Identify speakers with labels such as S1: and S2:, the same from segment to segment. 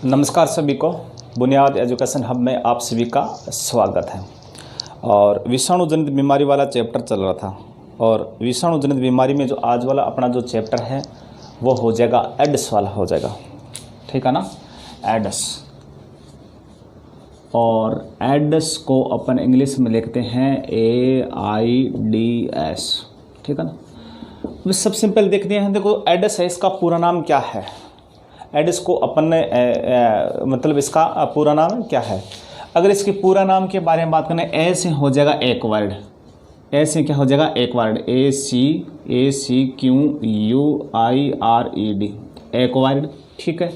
S1: नमस्कार सभी को, बुनियाद एजुकेशन हब में आप सभी का स्वागत है। और विषाणु जनित बीमारी वाला चैप्टर चल रहा था और विषाणु जनित बीमारी में जो आज वाला अपना जो चैप्टर है वो हो जाएगा एड्स वाला हो जाएगा, ठीक है ना। एड्स, और एड्स को अपन इंग्लिश में लिखते हैं AIDS, ठीक है ना। सबसे सिंपल देखते हैं, देखो एड्स है, इसका पूरा नाम क्या है। एड्स को अपन ने मतलब इसका पूरा नाम क्या है। अगर इसके पूरा नाम के बारे में बात करें, ए से हो जाएगा एक वर्ड, ए से क्या हो जाएगा एक वर्ड, ACQUIRED, एक वर्ड, ठीक है।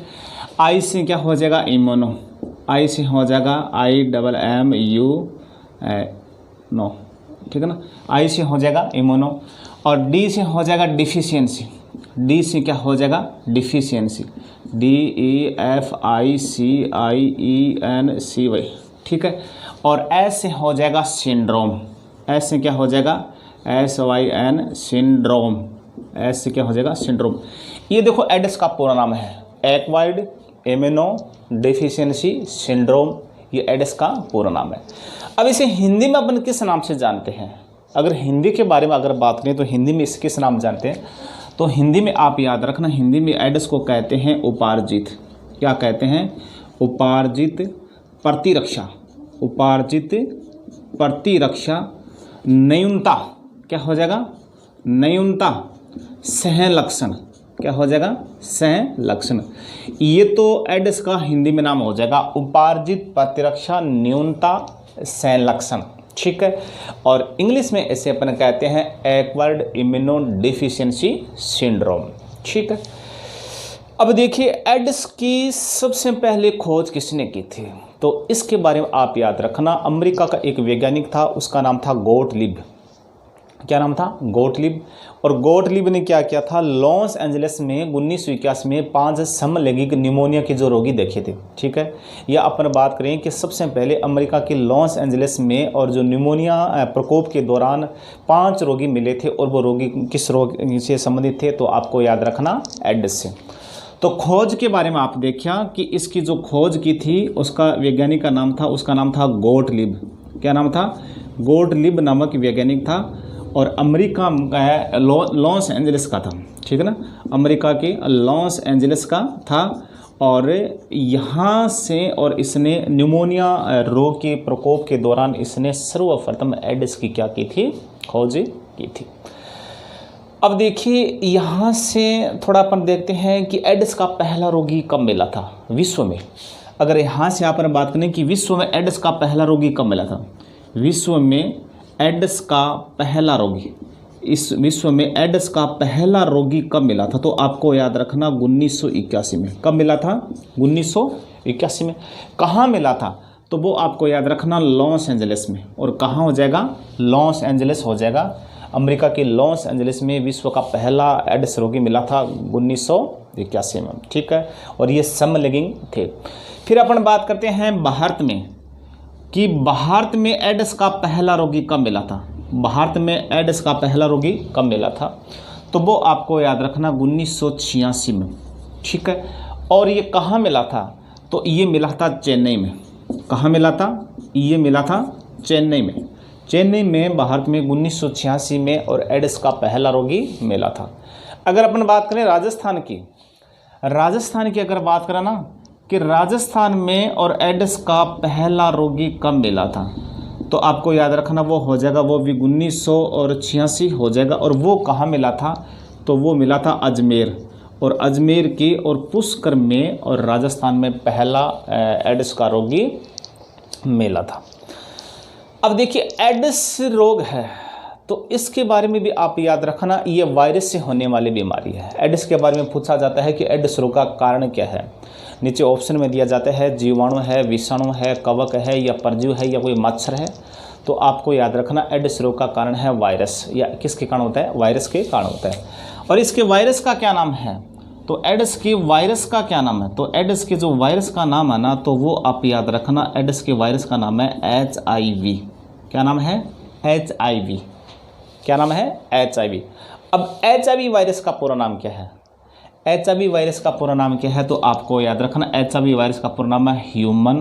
S1: आई से क्या हो जाएगा इम्यूनो, आई से हो जाएगा IMMU नो, ठीक है ना। आई से हो जाएगा इम्यूनो। और डी से हो जाएगा डिफिशियंसी, डी से क्या हो जाएगा डिफिशियंसी, DEFICIENCY, ठीक है। और एस से हो जाएगा सिंड्रोम, एस से क्या हो जाएगा SYN सिंड्रोम, एस से क्या हो जाएगा सिंड्रोम। ये देखो एड्स का पूरा नाम है, एक्वायर्ड इम्यूनो डेफिशिएंसी सिंड्रोम, ये एड्स का पूरा नाम है। अब इसे हिंदी में अपन किस नाम से जानते हैं। अगर हिंदी के बारे में अगर बात करें तो हिंदी में इसे किस नाम जानते हैं, तो हिंदी में आप याद रखना, हिंदी में एड्स को कहते हैं उपार्जित, क्या कहते हैं, उपार्जित प्रतिरक्षा, उपार्जित प्रतिरक्षा न्यूनता, क्या हो जाएगा न्यूनता सह लक्षण, क्या हो जाएगा सह लक्षण। ये तो एड्स का हिंदी में नाम हो जाएगा उपार्जित प्रतिरक्षा न्यूनता सह लक्षण, ठीक है। और इंग्लिश में ऐसे अपन कहते हैं एक्वायर्ड इम्यूनो डेफिशिएंसी सिंड्रोम, ठीक है। अब देखिए एड्स की सबसे पहले खोज किसने की थी, तो इसके बारे में आप याद रखना। अमेरिका का एक वैज्ञानिक था, उसका नाम था गोटलिब, क्या नाम था गोटलिब। और गोटलिब ने क्या किया था, लॉस एंजलिस में 1981 में 5 समलैंगिक निमोनिया के जो रोगी देखे थे, ठीक है। या अपन बात करें कि सबसे पहले अमेरिका के लॉस एंजलिस में और जो निमोनिया प्रकोप के दौरान 5 रोगी मिले थे, और वो रोगी किस रोग से संबंधित थे, तो आपको याद रखना एड्स से। तो खोज के बारे में आप देखिए कि इसकी जो खोज की थी उसका वैज्ञानिक का नाम था, उसका नाम था गोटलिब, क्या नाम था गोटलिब नामक वैज्ञानिक था। और अमेरिका लॉस एंजलिस का था, ठीक है ना, अमेरिका के लॉस एंजलिस का था। और यहाँ से और इसने निमोनिया रोग के प्रकोप के दौरान इसने सर्वप्रथम एड्स की क्या की थी, खोज की थी। अब देखिए यहाँ से थोड़ा अपन देखते हैं कि एड्स का पहला रोगी कब मिला था विश्व में। अगर यहाँ से अपन बात करें कि विश्व में एड्स का पहला रोगी कब मिला था, विश्व में एड्स का पहला रोगी, इस विश्व में एड्स का पहला रोगी कब मिला था, तो आपको याद रखना 1981 में। कब मिला था 1981 में। कहाँ मिला था, तो वो आपको याद रखना लॉस एंजलिस में। और कहाँ हो जाएगा, लॉस एंजलिस हो जाएगा, अमेरिका के लॉस एंजलिस में विश्व का पहला एड्स रोगी मिला था 1981 में, ठीक है। और ये समलैंगिक थे। फिर अपन बात करते हैं भारत में कि भारत में एड्स का पहला रोगी कब मिला था, भारत में एड्स का पहला रोगी कब मिला था, तो वो आपको याद रखना 1986 में, ठीक है। और ये कहाँ मिला था, तो ये मिला था चेन्नई में। कहाँ मिला था, ये मिला था चेन्नई में, चेन्नई में भारत में 1986 में, और एड्स का पहला रोगी मिला था। अगर अपन बात करें राजस्थान की, राजस्थान की अगर बात करें ना कि राजस्थान में और एड्स का पहला रोगी कब मिला था, तो आपको याद रखना वो हो जाएगा, वो भी 1986 हो जाएगा। और वो कहाँ मिला था, तो वो मिला था अजमेर, और अजमेर की और पुष्कर में और राजस्थान में पहला एड्स का रोगी मिला था। अब देखिए एड्स रोग है तो इसके बारे में भी आप याद रखना, ये वायरस से होने वाली बीमारी है। एड्स के बारे में पूछा जाता है कि एड्स रोग का कारण क्या है, नीचे ऑप्शन में दिया जाता है जीवाणु है, विषाणु है, कवक है, या परजीव है, या कोई मच्छर है। तो आपको याद रखना एड्स रोग का कारण है वायरस, या किसके कारण होता है, वायरस के कारण होता है। और इसके वायरस का क्या नाम है, तो एड्स के वायरस का क्या नाम है, तो एड्स के जो वायरस का नाम है ना, तो वो आप याद रखना, एड्स के वायरस का नाम है HIV। क्या नाम है, HIV, क्या नाम है, HIV। अब HIV वायरस का पूरा नाम क्या है, HIV वायरस का पूरा नाम क्या है, तो आपको याद रखना HIV वायरस का पूरा नाम है ह्यूमन,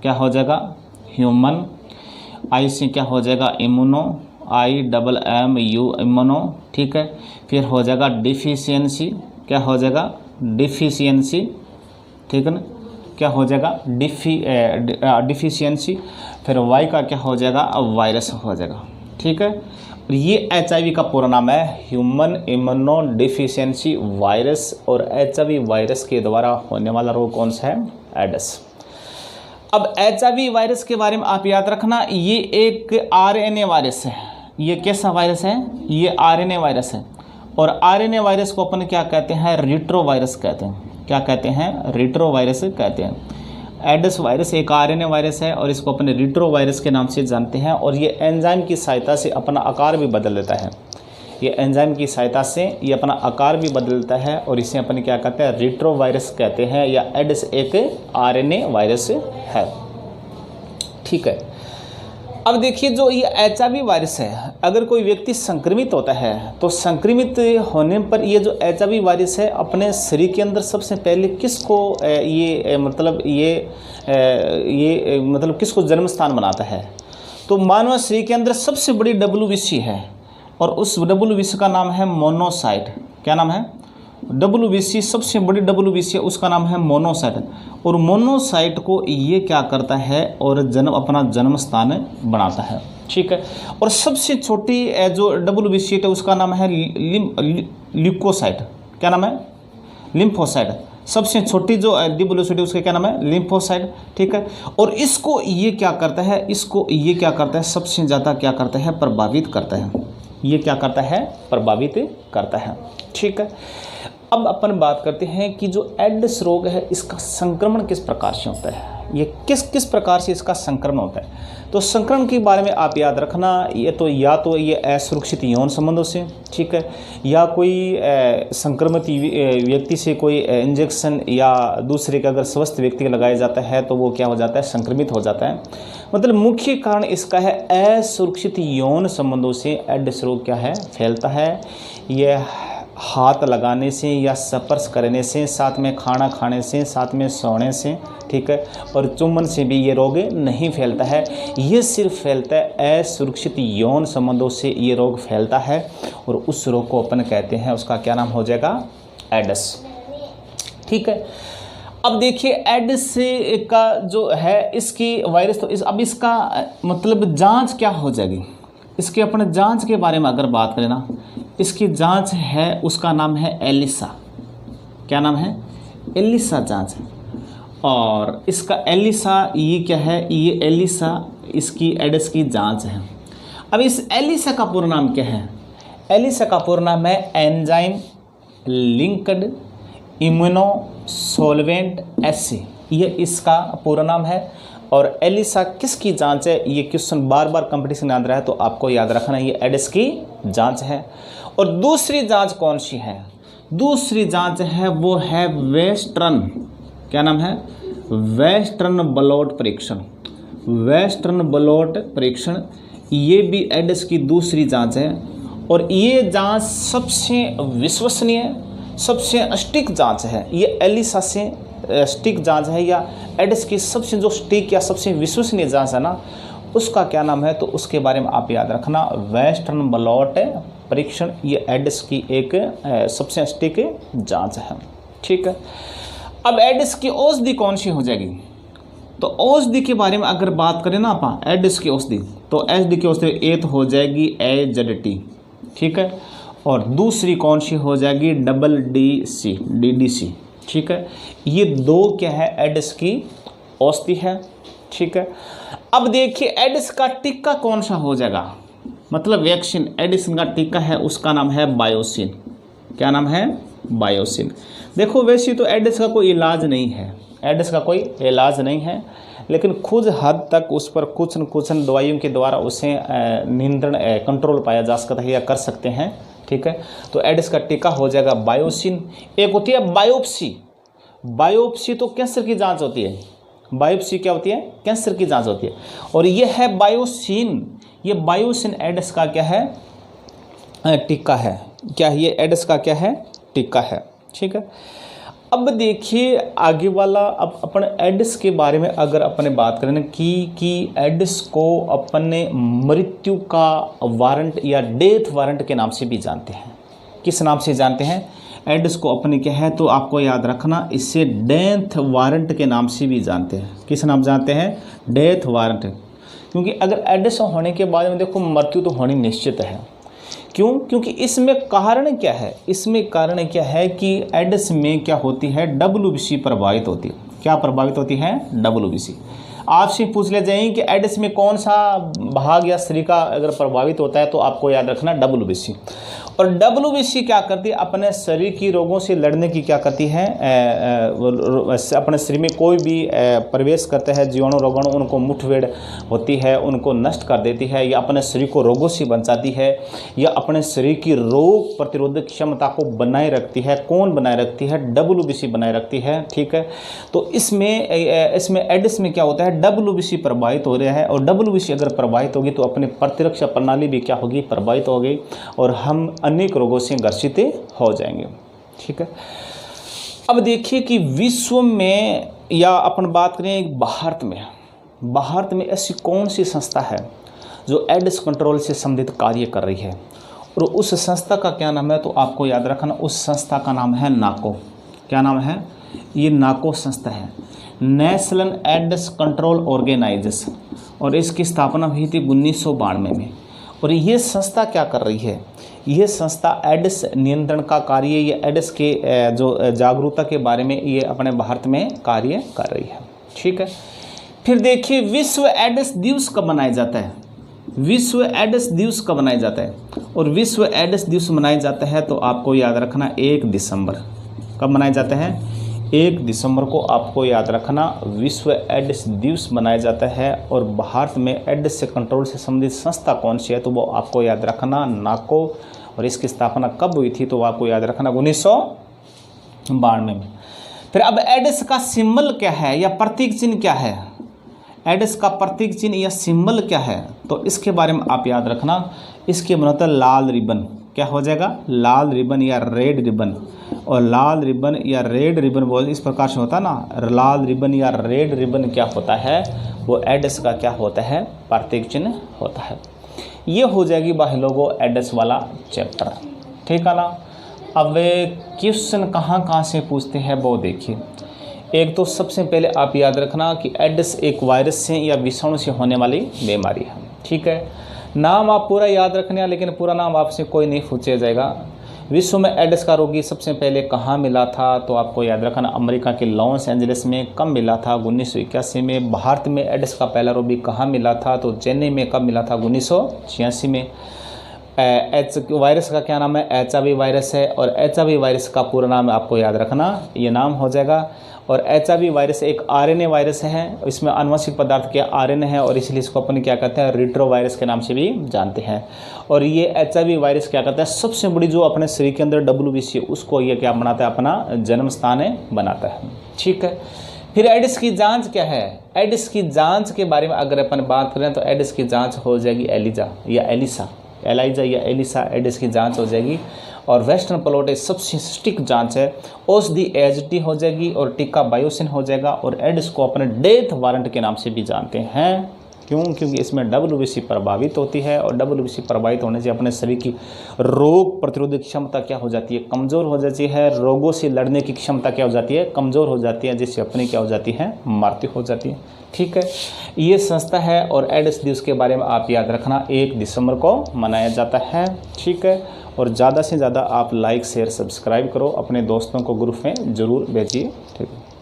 S1: क्या हो जाएगा, ह्यूमन। आई से क्या हो जाएगा, इम्यूनो, IMMU इम्यूनो, ठीक है। फिर हो जाएगा डिफिशियंसी, क्या हो जाएगा, डिफिशियंसी, ठीक है ना, क्या हो जाएगा, डिफिशियंसी। फिर वाई का क्या हो जाएगा, वायरस हो जाएगा, ठीक है। और ये HIV का पूरा नाम है ह्यूमन इम्यूनो डिफिशियंसी वायरस, और HIV वायरस के द्वारा होने वाला रोग कौन सा है, एडिस। अब HIV वायरस के बारे में आप याद रखना, ये एक RNA वायरस है। ये कैसा वायरस है, ये RNA वायरस है। और RNA वायरस को अपन क्या कहते हैं, रिट्रो वायरस कहते हैं। क्या कहते हैं, रिट्रो वायरस कहते हैं। एडिस वायरस एक RNA वायरस है और इसको अपने रिट्रो वायरस के नाम से जानते हैं। और ये एंजाइम की सहायता से अपना आकार भी बदल देता है। ये एंजाइम की सहायता से ये अपना आकार भी बदलता है और इसे अपन क्या कहते हैं, रिट्रो वायरस कहते हैं, या एडिस एक RNA वायरस है, ठीक है। अब देखिए, जो ये HIV वायरस है, अगर कोई व्यक्ति संक्रमित होता है तो संक्रमित होने पर ये जो HIV वायरस है अपने शरीर के अंदर सबसे पहले किसको मतलब किसको जन्म स्थान बनाता है, तो मानव शरीर के अंदर सबसे बड़ी WBC है और उस WBC का नाम है मोनोसाइट। क्या नाम है, WBC, सबसे बड़ी WBC है, उसका नाम है मोनोसाइट। और मोनोसाइट को ये क्या करता है और अपना जन्म स्थान बनाता है, ठीक है। और सबसे छोटी जो WBC है उसका नाम है ल्यूकोसाइट। क्या नाम है, लिम्फोसाइट। सबसे छोटी जो WBC है उसका क्या नाम है, लिम्फोसाइट, ठीक है। और इसको ये क्या करता है, इसको ये क्या करता है, सबसे ज़्यादा क्या करता है, प्रभावित करता है। ये क्या करता है, प्रभावित करता है, ठीक है। अब अपन बात करते हैं कि जो एडिस रोग है इसका संक्रमण किस प्रकार से होता है, ये किस प्रकार से इसका संक्रमण होता है। तो संक्रमण के बारे में आप याद रखना, या तो ये असुरक्षित यौन संबंधों से, ठीक है, या कोई संक्रमित व्यक्ति से कोई इंजेक्शन या दूसरे का अगर स्वस्थ व्यक्ति लगाया जाता है तो वो क्या हो जाता है, संक्रमित हो जाता है। मतलब मुख्य कारण इसका है असुरक्षित यौन संबंधों से एडिस रोग क्या है, फैलता है। यह हाथ लगाने से या स्पर्श करने से, साथ में खाना खाने से, साथ में सोने से, ठीक है, और चुम्बन से भी ये रोग नहीं फैलता है। ये सिर्फ फैलता है असुरक्षित यौन संबंधों से ये रोग फैलता है और उस रोग को अपन कहते हैं, उसका क्या नाम हो जाएगा, एडिस, ठीक है। अब देखिए एडिस का जो है इसकी वायरस, तो अब इसका मतलब जांच क्या हो जाएगी, इसके अपने जांच के बारे में अगर बात करें ना, इसकी जांच है, उसका नाम है एलिसा। क्या नाम है, एलिसा जांच। और इसका एलिसा ये क्या है, ये एलिसा इसकी एडिस की जांच है। अब इस एलिसा का पूरा नाम क्या है, एलिसा का पूरा नाम है enzyme linked immuno solvent AC, ये इसका पूरा नाम है। और एलिसा किसकी जांच है, ये क्वेश्चन बार बार कंपटीशन में आ रहा है तो आपको याद रखना, ये एडिस की जांच है। और दूसरी जांच कौन सी है, दूसरी जांच है वो है वेस्टर्न, क्या नाम है, वेस्टर्न ब्लड परीक्षण। वेस्टर्न ब्लड परीक्षण ये भी एडिस की दूसरी जांच है। और ये जांच सबसे विश्वसनीय, सबसे सटीक जांच है। ये एलिसा से सटीक जांच है, या एडिस की सबसे जो सटीक या सबसे विश्वसनीय जांच है ना, उसका क्या नाम है, तो उसके बारे में आप याद रखना, वेस्टर्न ब्लड परीक्षण। ये एडिस की एक सबसे सटीक जांच है, ठीक है। अब एडिस की औषधि कौन सी हो जाएगी, तो औषधि के बारे में अगर बात करें ना आप, एडिस की औषधि, तो एडिस की औषधि एक हो जाएगी AZT, ठीक है। और दूसरी कौन सी हो जाएगी, DDC, ठीक है। ये दो क्या है, एडिस की औषधि है, ठीक है। अब देखिए एडिस का टीका कौन सा हो जाएगा, मतलब वैक्सीन, एडिस का टीका है उसका नाम है बायोसिन। क्या नाम है, बायोसिन। देखो वैसे तो एडिस का कोई इलाज नहीं है, एडिस का कोई इलाज नहीं है, लेकिन कुछ हद तक उस पर कुछ न कुछ दवाइयों के द्वारा उसे नियंत्रण कंट्रोल पाया जा सकता है या कर सकते हैं, ठीक है। तो एडिस का टीका हो जाएगा बायोसिन। एक होती है बायोप्सी, बायोप्सी तो कैंसर की जांच होती है, बायोप्सी क्या होती है, कैंसर की जांच होती है। और ये है बायोसिन, ये बायोसिन एडिस का क्या है, टीका है। क्या ये एडिस का क्या है, टीका है, ठीक है। अब देखिए आगे वाला, अब अपन एडिस के बारे में अगर अपने बात करें कि एडिस को अपने मृत्यु का वारंट या डेथ वारंट के नाम से भी जानते हैं। किस नाम से जानते हैं? एडिस को अपने क्या है, तो आपको याद रखना, इससे डेथ वारंट के नाम से भी जानते हैं। किस नाम जानते हैं? Death warrant. क्योंकि अगर एडिस होने के बाद में देखो मृत्यु तो होनी निश्चित है। क्यों? क्योंकि इसमें कारण क्या है? इसमें कारण क्या है कि एडिस में क्या होती है, WBC प्रभावित होती है। क्या प्रभावित होती है? WBC। आपसे पूछ ले जाएंगे कि एडिस में कौन सा भाग या शरीर अगर प्रभावित होता है, तो आपको याद रखना WBC। और WBC क्या करती है? अपने शरीर की रोगों से लड़ने की क्या करती है, अपने शरीर में कोई भी प्रवेश करते हैं जीवाणु रोगाणु, उनको मुठभेड़ होती है, उनको नष्ट कर देती है, या अपने शरीर को रोगों से बचाती है, या अपने शरीर की रोग प्रतिरोधक क्षमता को बनाए रखती है। कौन बनाए रखती है? WBC बनाए रखती है। ठीक है। तो इसमें एडिस में क्या होता है, WBC प्रभावित हो रहा है, और WBC अगर प्रभावित होगी तो अपनी प्रतिरक्षा प्रणाली भी क्या होगी, प्रभावित होगी, और हम अनेक रोगों से ग्रसित हो जाएंगे। ठीक है। अब देखिए कि विश्व में, या अपन बात करें भारत में ऐसी कौन सी संस्था है जो एडिस कंट्रोल से संबंधित कार्य कर रही है, और उस संस्था का क्या नाम है, तो आपको याद रखना, उस संस्था का नाम है नाको। क्या नाम है? ये नाको संस्था है, नेशनल एडिस कंट्रोल ऑर्गेनाइजेशन, और इसकी स्थापना हुई थी 1992 में। और ये संस्था क्या कर रही है? ये संस्था एडिस नियंत्रण का कार्य या एडिस के जो जागरूकता के बारे में ये अपने भारत में कार्य कर रही है। ठीक है। फिर देखिए विश्व एडिस दिवस कब मनाया जाता है? विश्व एडिस दिवस कब मनाया जाता है? और विश्व एडिस दिवस मनाया जाता है, तो आपको याद रखना 1 दिसंबर। कब मनाया जाता है? 1 दिसंबर को आपको याद रखना विश्व एडिस दिवस मनाया जाता है। और भारत में एडिस से कंट्रोल से संबंधित संस्था कौन सी है, तो वो आपको याद रखना नाको। और इसकी स्थापना कब हुई थी, तो वो आपको याद रखना 1992 में। फिर अब एडिस का सिंबल क्या है या प्रतीक चिन्ह क्या है? एडिस का प्रतीक चिन्ह या सिंबल क्या है, तो इसके बारे में आप याद रखना, इसके बनता लाल रिबन। क्या हो जाएगा? लाल रिबन या रेड रिबन। और लाल रिबन या रेड रिबन बोल इस प्रकार से होता है ना, लाल रिबन या रेड रिबन क्या होता है, वो एडिस का क्या होता है, प्रतीक चिन्ह होता है। ये हो जाएगी भाई लोगों एडिस वाला चैप्टर। ठीक है ना। अब क्वेश्चन कहाँ से पूछते हैं वो देखिए। एक तो सबसे पहले आप याद रखना कि एडिस एक वायरस से या विषाणु से होने वाली बीमारी है। ठीक है। नाम आप पूरा याद रखना है, लेकिन पूरा नाम आपसे कोई नहीं पूछा जाएगा। विश्व में एडिस का रोगी सबसे पहले कहाँ मिला था, तो आपको याद रखना अमेरिका के लॉस एंजलिस में। कब मिला था? 1981 में। भारत में एडिस का पहला रोगी कहाँ मिला था, तो चेन्नई में। कब मिला था? 1986 में। वायरस का क्या नाम है? HIV वायरस है। और HIV वायरस का पूरा नाम आपको याद रखना, ये नाम हो जाएगा। और HIV वायरस एक RNA वायरस है, इसमें आनुवंशिक पदार्थ के RNA है, और इसलिए इसको अपन क्या कहते हैं, रेट्रो वायरस के नाम से भी जानते हैं। और ये HIV वायरस क्या कहता है, सबसे बड़ी जो अपने शरीर के अंदर WBC उसको ये क्या बनाता है, अपना जन्म स्थान बनाता है। ठीक है। फिर एडिस की जांच क्या है? एडिस की जांच के बारे में अगर अपन बात करें तो एडिस की जांच हो जाएगी एलिजा या एलिसा एडिस की जांच हो जाएगी। और वेस्टर्न प्लॉट सबसे स्टिक जांच है। औषधि AZT हो जाएगी, और टीका बायोसिन हो जाएगा। और एडिस को अपने डेथ वारंट के नाम से भी जानते हैं। क्यों? क्योंकि इसमें WBC प्रभावित होती है, और WBC प्रभावित होने से अपने शरीर की रोग प्रतिरोधक क्षमता क्या हो जाती है, कमज़ोर हो जाती है। रोगों से लड़ने की क्षमता क्या हो जाती है, कमज़ोर हो जाती है, जिससे अपनी क्या हो जाती है, मृत्यु हो जाती है। ठीक है। ये संस्था है। और एडिस दिवस के बारे में आप याद रखना 1 दिसंबर को मनाया जाता है। ठीक है। और ज़्यादा से ज़्यादा आप लाइक शेयर सब्सक्राइब करो, अपने दोस्तों को ग्रुप में ज़रूर भेजिए। ठीक है।